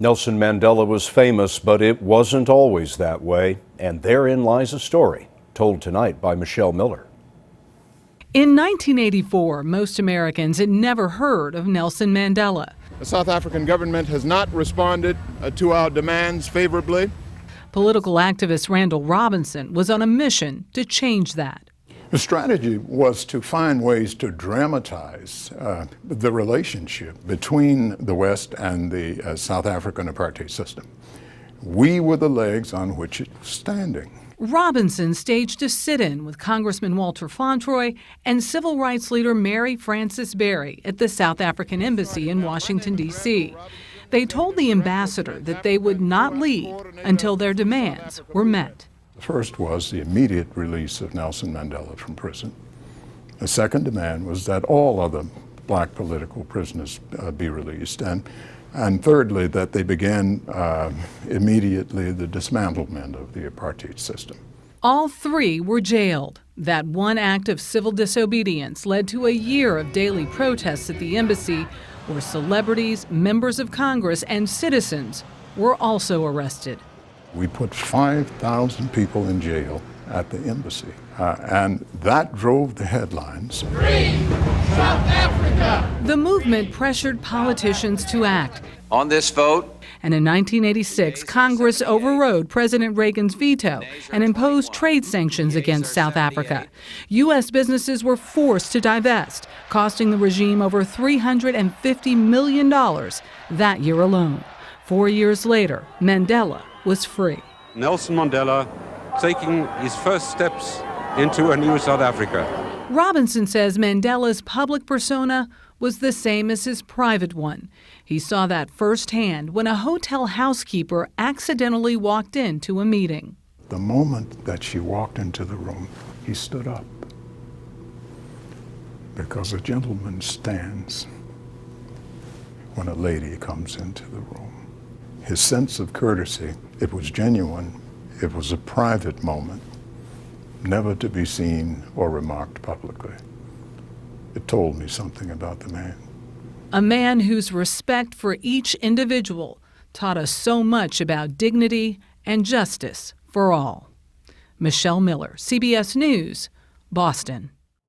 Nelson Mandela was famous, but it wasn't always that way. And therein lies a story told tonight by Michelle Miller. In 1984, most Americans had never heard of Nelson Mandela. The South African government has not responded to our demands favorably. Political activist Randall Robinson was on a mission to change that. The strategy was to find ways to dramatize the relationship between the West and the South African apartheid system. We were the legs on which it was standing. Robinson staged a sit-in with Congressman Walter Fauntroy and civil rights leader Mary Frances Berry at the South African Embassy in Washington, D.C. They told the ambassador that they would not leave until their demands were met. The first was the immediate release of Nelson Mandela from prison. The second demand was that all other black political prisoners be released. And thirdly, that they began immediately the dismantlement of the apartheid system. All three were jailed. That one act of civil disobedience led to a year of daily protests at the embassy, where celebrities, members of Congress, and citizens were also arrested. We put 5,000 people in jail at the embassy, and that drove the headlines. Free South Africa! The movement pressured politicians to act. On this vote, And in 1986, Congress overrode President Reagan's veto and imposed trade sanctions against South Africa. U.S. businesses were forced to divest, costing the regime over $350 million that year alone. 4 years later, Mandela was free. Nelson Mandela taking his first steps into a new South Africa. Robinson says Mandela's public persona was the same as his private one. He saw that firsthand when a hotel housekeeper accidentally walked into a meeting. The moment that she walked into the room, he stood up. Because a gentleman stands when a lady comes into the room. His sense of courtesy, it was genuine. It was a private moment, never to be seen or remarked publicly. It told me something about the man. A man whose respect for each individual taught us so much about dignity and justice for all. Michelle Miller, CBS News, Boston.